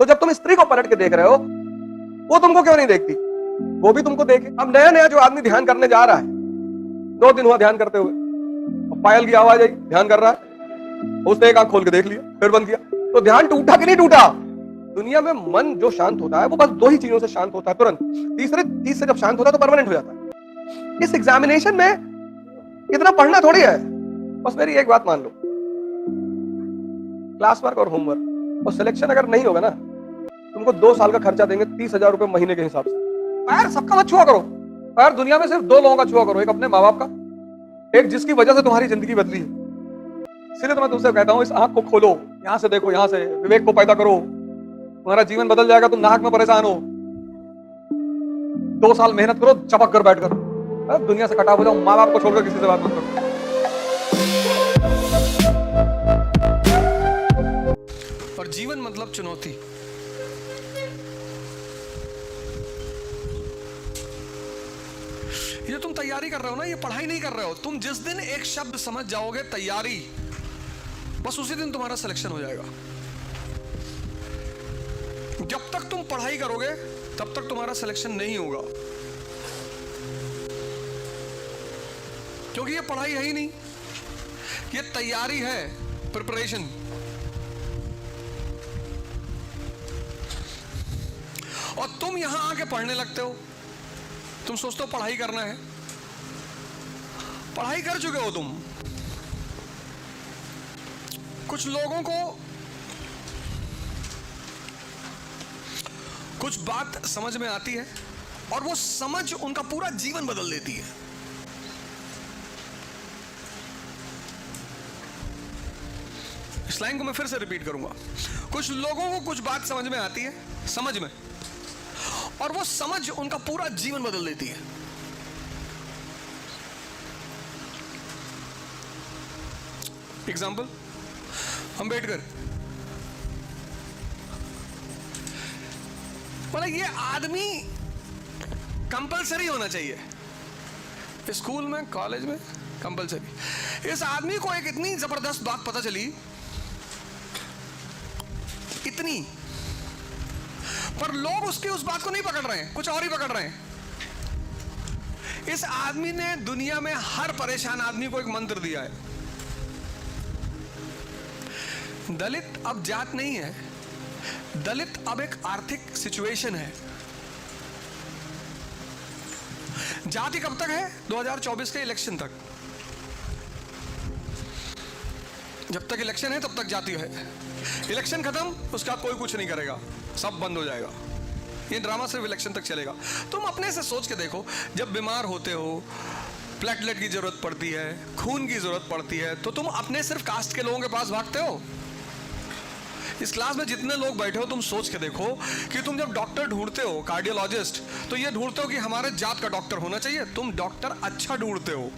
तो जब तुम स्त्री को पलट के देख रहे हो, वो तुमको क्यों नहीं देखती? वो भी तुमको देखे। अब नया नया जो आदमी ध्यान करने जा रहा है, 2 दिन हुआ ध्यान करते हुए, पायल की आवाज आई, ध्यान कर रहा है, उसने एक आंख खोल के देख लिया, फिर बंद किया, तो ध्यान टूटा कि नहीं टूटा? दुनिया में मन जो शांत होता है वो बस 2 ही चीजों से शांत होता है, तुरंत। तीसरे चीज से जब शांत होता है तो परमानेंट हो जाता है। इस एग्जामिनेशन में इतना पढ़ना थोड़ी है, बस मेरी एक बात मान लो, क्लास वर्क और होमवर्क और सिलेक्शन अगर नहीं होगा ना, तुमको 2 साल का खर्चा देंगे 30,000 रुपए महीने के हिसाब से। पैर सबका मत छुआ करो, पैर दुनिया में सिर्फ 2 लोगों का छुआ करो, एक अपने माँ बाप का, एक जिसकी वजह से तुम्हारी जिंदगी बदली है। इसलिए तो मैं तुमसे कहता हूं, इस आंख को खोलो, यहां से देखो, यहां से विवेक को पैदा करो, तुम्हारा जीवन बदल जाएगा। तुम नाहक में परेशान हो, 2 साल मेहनत करो, चपक कर बैठ कर, दुनिया से कटा हो जाओ, माँ बाप को छोड़कर किसी से बात मत करो। और जीवन मतलब चुनौती। ये तुम तैयारी कर रहे हो ना, ये पढ़ाई नहीं कर रहे हो। तुम जिस दिन एक शब्द समझ जाओगे, तैयारी, बस उसी दिन तुम्हारा सिलेक्शन हो जाएगा। जब तक तुम पढ़ाई करोगे तब तक तुम्हारा सिलेक्शन नहीं होगा, क्योंकि ये पढ़ाई है ही नहीं, ये तैयारी है, प्रिपरेशन। और तुम यहां आके पढ़ने लगते हो, तुम सोचते हो पढ़ाई करना है, पढ़ाई कर चुके हो तुम। कुछ लोगों को कुछ बात समझ में आती है और वो समझ उनका पूरा जीवन बदल देती है। इस लाइन को मैं फिर से रिपीट करूंगा। कुछ लोगों को कुछ बात समझ में आती है, समझ में, और वो समझ उनका पूरा जीवन बदल देती है। एग्जाम्पल, अंबेडकर, मतलब ये आदमी कंपलसरी होना चाहिए स्कूल में, कॉलेज में, कंपलसरी। इस आदमी को एक इतनी जबरदस्त बात पता चली, इतनी, पर लोग उसकी उस बात को नहीं पकड़ रहे हैं, कुछ और ही पकड़ रहे हैं। इस आदमी ने दुनिया में हर परेशान आदमी को एक मंत्र दिया है। दलित अब जात नहीं है, दलित अब एक आर्थिक सिचुएशन है। जाति कब तक है? 2024 के इलेक्शन तक। जब तक इलेक्शन है तब तक जाति है। इलेक्शन खत्म, उसका कोई कुछ नहीं करेगा, सब बंद हो जाएगा। ये ड्रामा सिर्फ इलेक्शन तक चलेगा। तुम अपने से सोच के देखो, जब बीमार होते हो, प्लेटलेट की जरूरत पड़ती है, खून की जरूरत पड़ती है, तो तुम अपने सिर्फ कास्ट के लोगों के पास भागते हो। इस क्लास में जितने लोग बैठे हो, तुम सोच के देखो कि तुम जब डॉक्टर ढूंढते हो, कार्डियोलॉजिस्ट, तो ये ढूंढते हो कि हमारे जात का डॉक्टर होना चाहिए। तुम डॉक्टर अच्छा ढूंढते हो।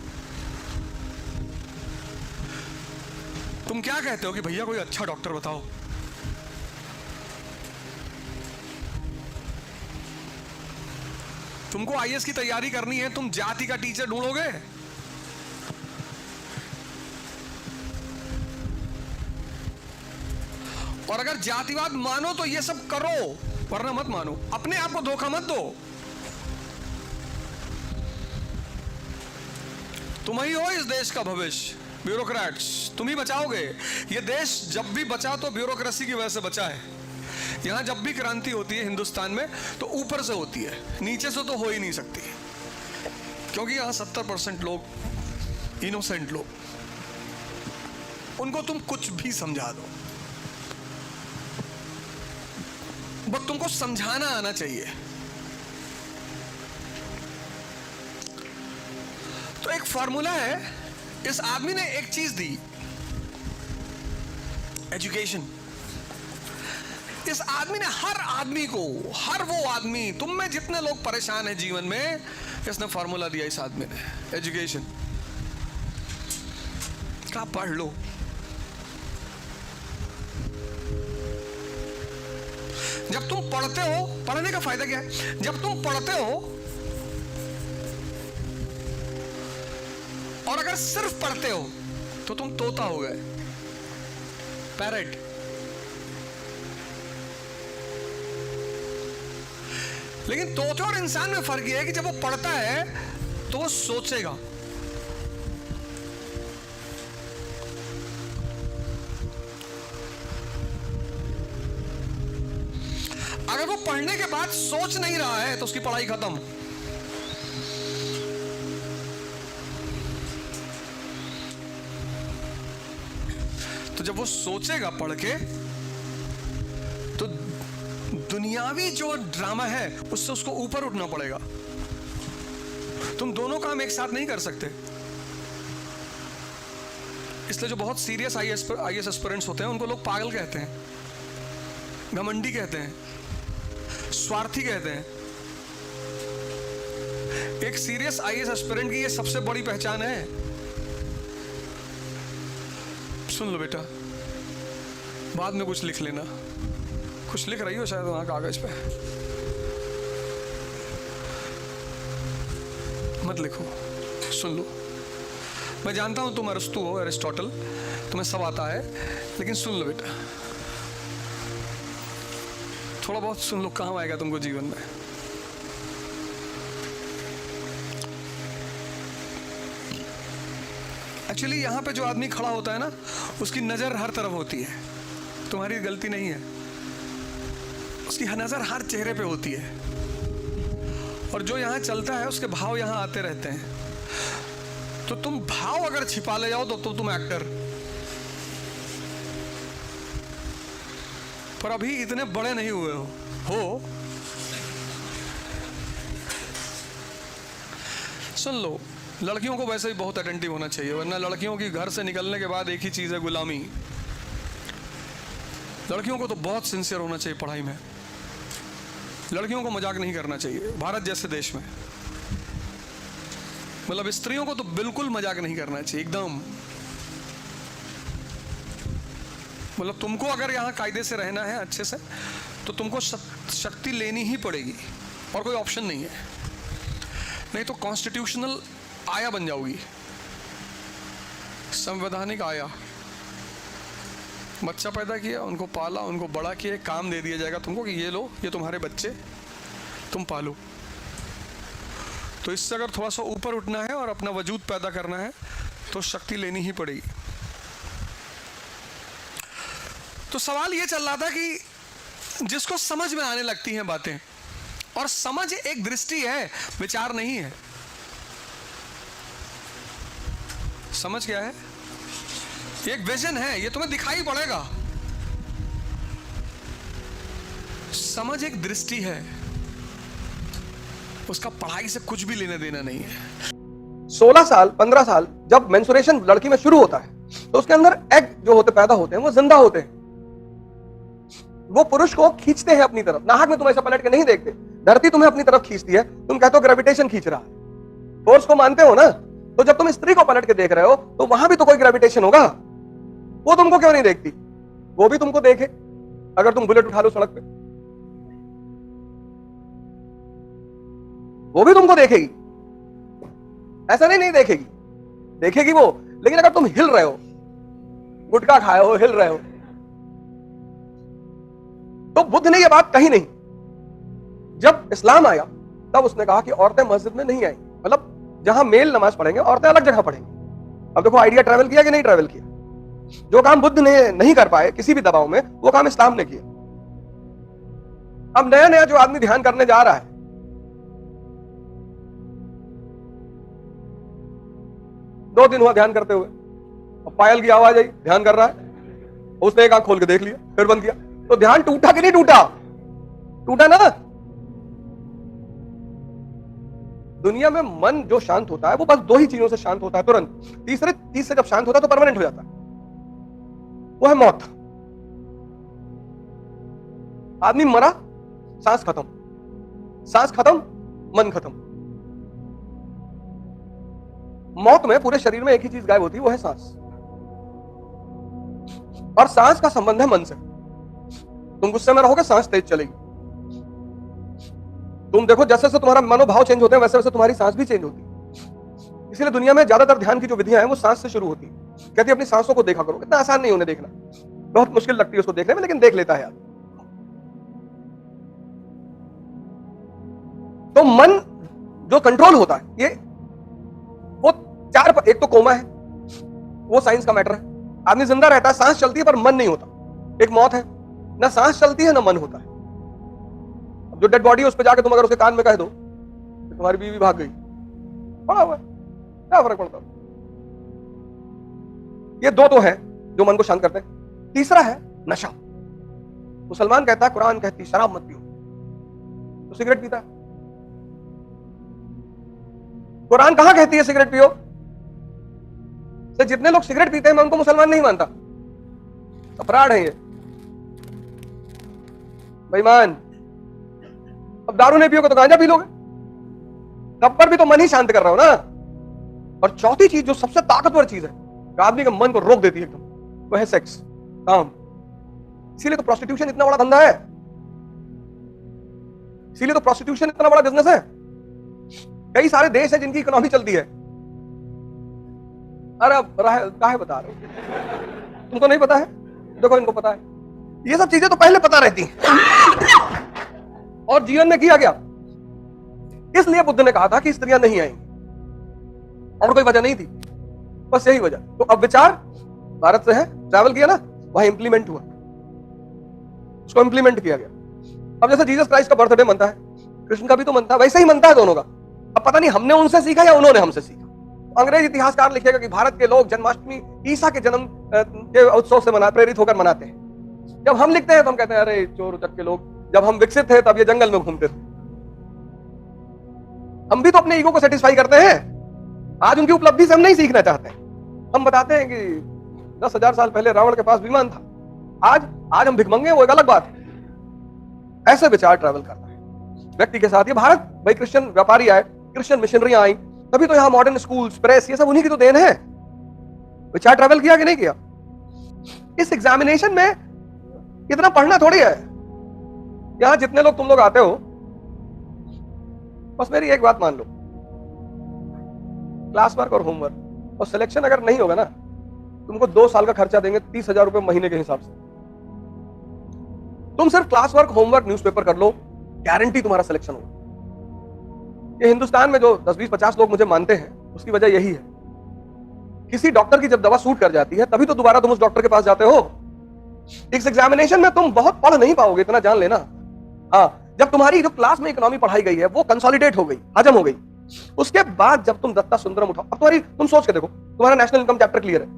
तुम क्या कहते हो कि भैया कोई अच्छा डॉक्टर बताओ। तुमको आईएएस की तैयारी करनी है, तुम जाति का टीचर ढूंढोगे? और अगर जातिवाद मानो तो ये सब करो, वरना मत मानो। अपने आप को धोखा मत दो। तुम ही हो इस देश का भविष्य, ब्यूरोक्रेट्स, तुम ही बचाओगे। ये देश जब भी बचा तो ब्यूरोक्रेसी की वजह से बचा है। यहां जब भी क्रांति होती है हिंदुस्तान में, तो ऊपर से होती है, नीचे से तो हो ही नहीं सकती, क्योंकि यहां 70% लोग इनोसेंट लोग, उनको तुम कुछ भी समझा दो, बस तुमको समझाना आना चाहिए। तो एक फॉर्मूला है, इस आदमी ने एक चीज दी, एजुकेशन। इस आदमी ने हर आदमी को, हर वो आदमी, तुम में जितने लोग परेशान हैं जीवन में, इसने फॉर्मूला दिया इस आदमी ने, एजुकेशन का। पढ़ लो। जब तुम पढ़ते हो, पढ़ने का फायदा क्या है? जब तुम पढ़ते हो और अगर सिर्फ पढ़ते हो तो तुम तोता हो गए, पैरेट। लेकिन तोते और इंसान में फर्क यह है कि जब वो पढ़ता है तो वो सोचेगा। अगर वो पढ़ने के बाद सोच नहीं रहा है तो उसकी पढ़ाई खत्म। तो जब वो सोचेगा पढ़ के तो दुनियावी जो ड्रामा है उससे उसको ऊपर उठना पड़ेगा। तुम दोनों काम एक साथ नहीं कर सकते। इसलिए जो बहुत सीरियस आईएएस एस्पिरेंट्स होते हैं उनको लोग पागल कहते हैं, घमंडी कहते हैं, स्वार्थी कहते हैं। एक सीरियस आईएएस एस्पिरेंट की ये सबसे बड़ी पहचान है। सुन लो बेटा, बाद में कुछ लिख लेना। कुछ लिख रही हो शायद वहां कागज पे, मत लिखो, सुन लो। मैं जानता हूं तुम अरस्तु हो, एरिस्टोटल, तुम्हें सब आता है, लेकिन सुन लो बेटा, थोड़ा बहुत सुन लो, काम आएगा तुमको जीवन में। एक्चुअली यहां पे जो आदमी खड़ा होता है ना, उसकी नजर हर तरफ होती है, तुम्हारी गलती नहीं है। उसकी नजर हर चेहरे पे होती है, और जो यहां चलता है उसके भाव यहां आते रहते हैं। तो तुम भाव अगर छिपा ले जाओ तो तुम एक्टर। पर अभी इतने बड़े नहीं हुए हो। सुन लो, लड़कियों को वैसे ही बहुत अटेंटिव होना चाहिए, वरना लड़कियों की घर से निकलने के बाद एक ही चीज है, गुलामी। लड़कियों को तो बहुत सिंसियर होना चाहिए पढ़ाई में। लड़कियों को मजाक नहीं करना चाहिए भारत जैसे देश में। मतलब स्त्रियों को तो बिल्कुल मजाक नहीं करना चाहिए, एकदम। मतलब तुमको अगर यहाँ कायदे से रहना है अच्छे से, तो तुमको शक्ति लेनी ही पड़ेगी, और कोई ऑप्शन नहीं है। नहीं तो कॉन्स्टिट्यूशनल आया बन जाओगी, संवैधानिक आया। बच्चा पैदा किया, उनको पाला, उनको बड़ा किया, काम दे दिया जाएगा तुमको कि ये लो, ये तुम्हारे बच्चे, तुम पालो। तो इससे अगर थोड़ा सा ऊपर उठना है और अपना वजूद पैदा करना है तो शक्ति लेनी ही पड़ेगी। तो सवाल ये चल रहा था कि जिसको समझ में आने लगती हैं बातें, और समझ एक दृष्टि है, विचार नहीं है। समझ क्या है? एक विजन है, ये तुम्हें दिखाई पड़ेगा। समझ एक दृष्टि है, उसका पढ़ाई से कुछ भी लेना देना नहीं है। 16 साल 15 साल जब मेंस्ट्रुएशन लड़की में शुरू होता है तो उसके अंदर एग जो होते पैदा होते हैं वो जिंदा होते हैं। वो पुरुष को खींचते हैं अपनी तरफ। नाहक में तुम ऐसा पलट के नहीं देखते, धरती तुम्हें अपनी तरफ खींचती है, तुम कहते हो ग्रेविटेशन खींच रहा है। फोर्स को मानते हो ना? तो जब तुम स्त्री को पलट के देख रहे हो तो वहां भी तो कोई ग्रेविटेशन होगा। वो तुमको क्यों नहीं देखती? वो भी तुमको देखे। अगर तुम बुलेट उठा लो सड़क पे, वो भी तुमको देखेगी। ऐसा नहीं देखेगी, देखेगी वो। लेकिन अगर तुम हिल रहे हो, गुटखा खाए हो, हिल रहे हो, तो बुद्ध ने यह बात कही नहीं। जब इस्लाम आया तब उसने कहा कि औरतें मस्जिद में नहीं आएंगी, मतलब जहां मेल नमाज पढ़ेंगे औरतें अलग जगह पढ़ेंगी। अब देखो आइडिया ट्रैवल किया कि नहीं ट्रैवल किया? जो काम बुद्ध ने नहीं कर पाए किसी भी दबाव में, वो काम इस्लाम ने किया। अब नया नया जो आदमी ध्यान करने जा रहा है, 2 दिन हुआ ध्यान करते हुए, अब पायल की आवाज आई, ध्यान कर रहा है, उसने एक आंख खोल के देख लिया, फिर बंद किया। तो ध्यान टूटा कि नहीं टूटा? टूटा ना। दुनिया में मन जो शांत होता है वो बस 2 ही चीजों से शांत होता है तुरंत। तीसरे चीज से जब शांत होता है तो परमानेंट हो जाता है, वो है मौत। आदमी मरा, सांस खत्म, सांस खत्म, मन खत्म। मौत में पूरे शरीर में एक ही चीज गायब होती है, वो है सांस। और सांस का संबंध है मन से। तुम गुस्से में रहोगे, सांस तेज चलेगी। तुम देखो जैसे जैसे तुम्हारा मनोभाव चेंज होते हैं वैसे वैसे तुम्हारी सांस भी चेंज होती है। इसलिए दुनिया में ज्यादातर ध्यान की जो विधियां हैं वो सांस से शुरू होती है। कहती है अपनी सांसों को देखा करो। इतना आसान नहीं उन्हें देखना, बहुत मुश्किल लगती है उसको देखने में, लेकिन देख लेता है आदमी। तो मन जो कंट्रोल होता है, ये वो एक तो कोमा है, वो साइंस का मैटर है। आदमी जिंदा रहता है, सांस चलती है पर मन नहीं होता। एक मौत है, ना सांस चलती है ना मन होता है। जो डेड बॉडी है उस पर जाके तुम अगर उसके कान में कह दो कि तुम्हारी बीवी भाग गई, पड़ा हुआ है, क्या फर्क पड़ता? ये दो तो है जो मन को शांत करते हैं। तीसरा है नशा। मुसलमान कहता है, कुरान कहती है शराब मत पियो, तो सिगरेट पीता है। कुरान कहां कहती है सिगरेट पियो? तो जितने लोग सिगरेट पीते हैं मैं उनको मुसलमान नहीं मानता, अपराध है ये, बेईमान। अब दारू नहीं पियोगे तो गांजा पी लोगे, तब पर भी तो मन ही शांत कर रहा हो ना। और चौथी चीज जो सबसे ताकतवर चीज है, जो आदमी के मन को रोक देती है एकदम, वो है सेक्स, काम। इसीलिए तो प्रोस्टिट्यूशन इतना बड़ा धंधा है, इसीलिए तो प्रोस्टिट्यूशन इतना बड़ा बिजनेस है। कई सारे देश है जिनकी इकोनॉमी चलती है। अरे काहे बता रहे हो, तुमको नहीं पता है? देखो इनको पता है, ये सब चीजें तो पहले पता रहती हैं और जीवन में किया गया। इसलिए बुद्ध ने कहा था कि स्त्रियां नहीं आएंगी, और कोई वजह नहीं थी, बस यही वजह। तो अब विचार भारत से है, ट्रैवल किया ना, वहां इंप्लीमेंट हुआ, उसको इंप्लीमेंट किया गया। अब जैसे जीसस क्राइस्ट का बर्थडे मनता है, कृष्ण का भी तो मनता है, वैसे ही मनता है दोनों का। अब पता नहीं हमने उनसे सीखा या उन्होंने हमसे सीखा। अंग्रेज इतिहासकार लिखेगा कि भारत के लोग जन्माष्टमी ईसा के जन्म के उत्सव से प्रेरित होकर मनाते हैं। जब हम लिखते हैं तो हम कहते हैं अरे चोर उचक के लोग, जब हम विकसित थे तब ये जंगल में घूमते थे। हम भी तो अपने ईगो को सेटिस्फाई करते हैं। आज उनकी उपलब्धि से हम नहीं सीखना चाहते हैं। हम बताते हैं कि 10,000 साल पहले रावण के पास विमान था, आज हम भिखमंगे, वो एक अलग बात है। ऐसे विचार ट्रैवल करता है व्यक्ति के साथ। ये भारत भाई, क्रिश्चियन व्यापारी आए, क्रिश्चियन मिशनरियां आई, तभी तो यहाँ मॉडर्न स्कूल्स, प्रेस, ये सब उन्हीं की तो देन है। विचार ट्रैवल किया कि नहीं किया? इस एग्जामिनेशन में इतना पढ़ना थोड़ी है। यहां जितने लोग तुम लोग आते हो, बस मेरी एक बात मान लो, क्लास वर्क और होमवर्क और सिलेक्शन अगर नहीं होगा ना, तुमको 2 साल का खर्चा देंगे 30,000 रुपए महीने के हिसाब से। तुम सिर्फ क्लास वर्क, होमवर्क, न्यूज़पेपर कर लो, गारंटी तुम्हारा सिलेक्शन होगा। ये हिंदुस्तान में जो 10, 20, 50 लोग मुझे मानते हैं, उसकी वजह यही है। किसी डॉक्टर की जब दवा सूट कर जाती है, तभी तो दोबारा तुम उस डॉक्टर के पास जाते हो। इस एग्जामिनेशन में तुम बहुत पढ़ नहीं पाओगे, इतना जान लेना। हाँ, जब तुम्हारी जो क्लास में इकोनॉमी पढ़ाई गई है वो कंसोलिडेट हो गई, हजम हो गई, उसके बाद जब तुम दत्ता सुंदरम उठाओ, अब तुम सोच के देखो, तुम्हारा नेशनल इनकम चैप्टर क्लियर है,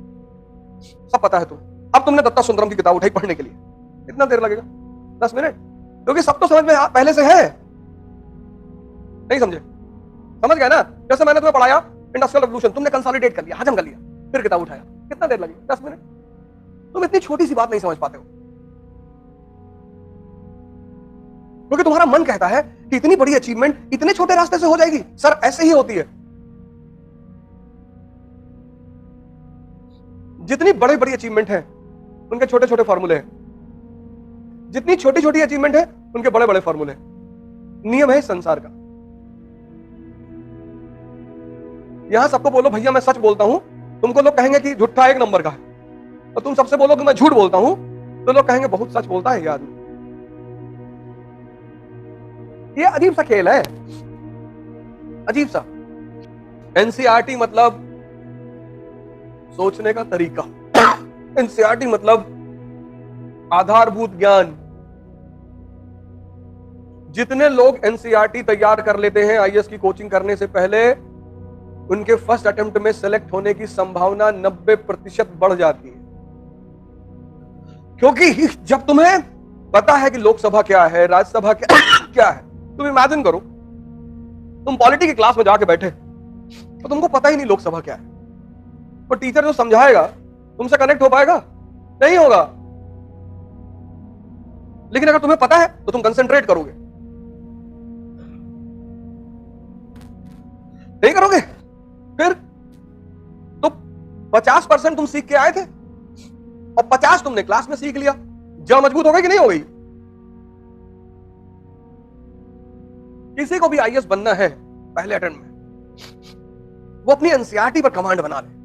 सब पता है तुम। अब तुमने दत्ता सुंदरम की किताब उठाई पढ़ने के लिए, कितना देर लगेगा? 10 मिनट, क्योंकि सब तो समझ में पहले से है। नहीं समझे? समझ गए ना? जैसे मैंने तुम्हें पढ़ाया इंडस्ट्रियल रेवोल्यूशन, तुमने कंसोलिडेट कर लिया, हजम कर लिया, फिर किताब उठाया, कितना देर लगेगी? 10 मिनट। तुम इतनी छोटी सी बात नहीं समझ पाते हो, क्योंकि तुम्हारा मन कहता है कि इतनी बड़ी अचीवमेंट इतने छोटे रास्ते से हो जाएगी। सर, ऐसे ही होती है। जितनी बड़ी बड़ी अचीवमेंट है उनके छोटे छोटे फॉर्मूले हैं, जितनी छोटी छोटी अचीवमेंट है उनके बड़े बड़े फॉर्मूले हैं। नियम है संसार का। यहां सबको बोलो भैया मैं सच बोलता हूं, तुमको लोग कहेंगे कि झूठा 1 नंबर का है, और तुम सबसे बोलो कि मैं झूठ बोलता हूं, तो लोग कहेंगे बहुत सच बोलता है ये आदमी। ये अजीब सा खेल है, अजीब सा। एनसीईआरटी मतलब सोचने का तरीका, एनसीईआरटी मतलब आधारभूत ज्ञान। जितने लोग एनसीईआरटी तैयार कर लेते हैं आईएएस की कोचिंग करने से पहले, उनके फर्स्ट अटेम्प्ट में सेलेक्ट होने की संभावना 90% बढ़ जाती है। क्योंकि जब तुम्हें पता है कि लोकसभा क्या है, राज्यसभा क्या है, तुम इमेजिन करो, तुम पॉलिटी की क्लास में जाके बैठे तो तुमको पता ही नहीं लोकसभा क्या है, और टीचर जो समझाएगा तुमसे कनेक्ट हो पाएगा? नहीं होगा। लेकिन अगर तुम्हें पता है तो तुम कंसंट्रेट करोगे, नहीं करोगे? फिर तो 50% तुम सीख के आए थे और 50 तुमने क्लास में सीख लिया। जड़ मजबूत हो गई कि नहीं हो गई? किसी को भी आईएएस बनना है पहले अटेम्प्ट में, वो अपनी एनसीईआरटी पर कमांड बना ले।